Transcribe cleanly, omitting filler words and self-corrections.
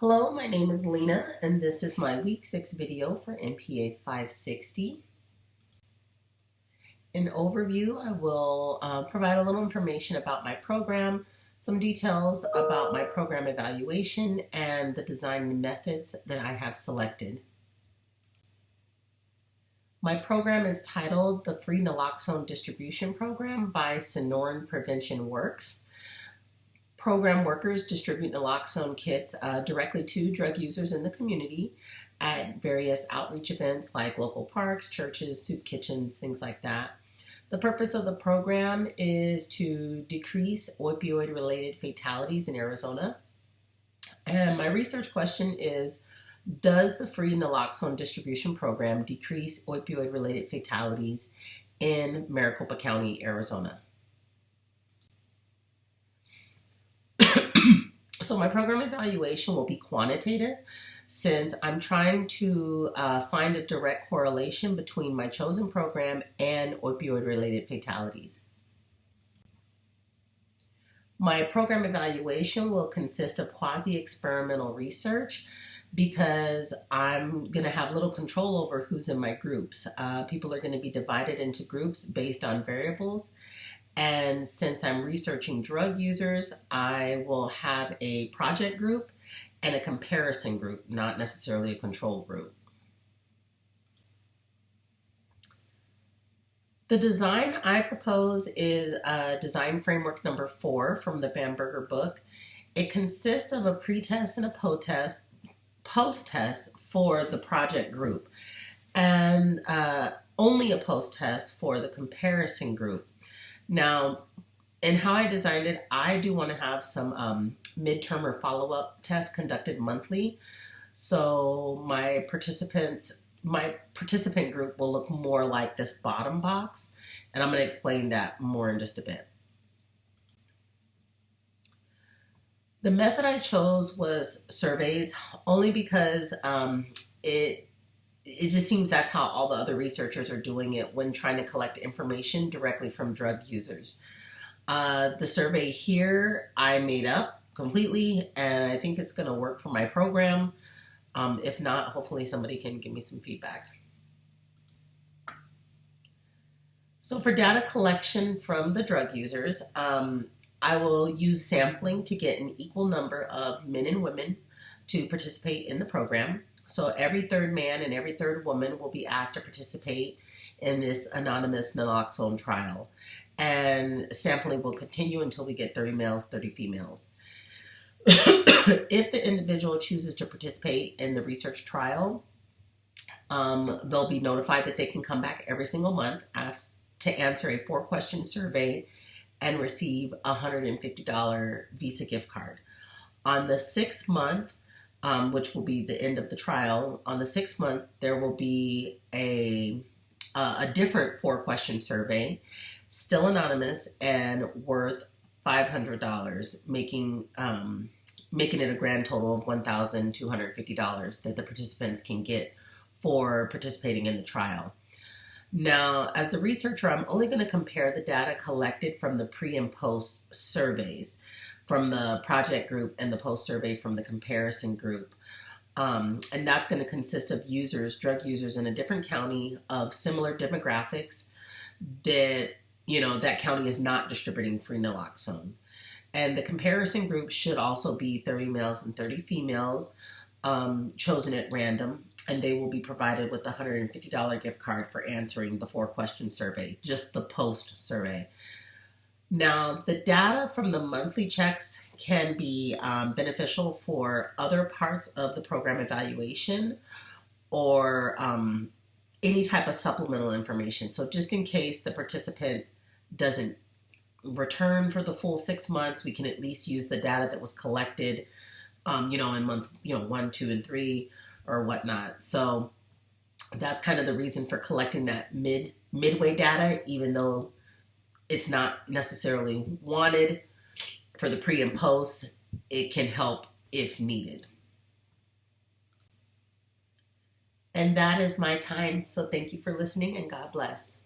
Hello, my name is Lena, and this is my Week 6 video for NPA 560. In overview, I will provide a little information about my program, some details about my program evaluation, and the design methods that I have selected. My program is titled the Free Naloxone Distribution Program by Sonoran Prevention Works. Program workers distribute naloxone kits directly to drug users in the community at various outreach events like local parks, churches, soup kitchens, things like that. The purpose of the program is to decrease opioid-related fatalities in Arizona. And my research question is, does the Free Naloxone Distribution Program decrease opioid-related fatalities in Maricopa County, Arizona? So my program evaluation will be quantitative since I'm trying to find a direct correlation between my chosen program and opioid-related fatalities. My program evaluation will consist of quasi-experimental research because I'm going to have little control over who's in my groups. People are going to be divided into groups based on variables. And since I'm researching drug users, I will have a project group and a comparison group, not necessarily a control group. The design I propose is design framework number 4 from the Bamberger book. It consists of a pre-test and a post-test for the project group, and only a post-test for the comparison group. Now, in how I designed it, I do want to have some midterm or follow-up tests conducted monthly. So my participant group will look more like this bottom box, and I'm going to explain that more in just a bit. The method I chose was surveys only because it just seems that's how all the other researchers are doing it when trying to collect information directly from drug users. The survey here I made up completely, and I think it's going to work for my program. If not, hopefully somebody can give me some feedback. So for data collection from the drug users, I will use sampling to get an equal number of men and women to participate in the program. So every third man and every third woman will be asked to participate in this anonymous naloxone trial. And sampling will continue until we get 30 males, 30 females. If the individual chooses to participate in the research trial, they'll be notified that they can come back every single month to answer a 4-question survey and receive a $150 Visa gift card. On the 6th month, which will be the end of the trial, on the 6th month, there will be a different 4-question survey, still anonymous and worth $500, making it a grand total of $1,250 that the participants can get for participating in the trial. Now, as the researcher, I'm only going to compare the data collected from the pre and post surveys from the project group and the post survey from the comparison group. And that's going to consist of drug users in a different county of similar demographics that, that county is not distributing free naloxone. And the comparison group should also be 30 males and 30 females, chosen at random, and they will be provided with a $150 gift card for answering the 4-question survey, just the post survey. Now, the data from the monthly checks can be beneficial for other parts of the program evaluation or any type of supplemental information. So just in case the participant doesn't return for the full 6 months, we can at least use the data that was collected, in month 1, 2, and 3 or whatnot. So that's kind of the reason for collecting that midway data, even though it's not necessarily wanted for the pre and post. It can help if needed. And that is my time. So thank you for listening, and God bless.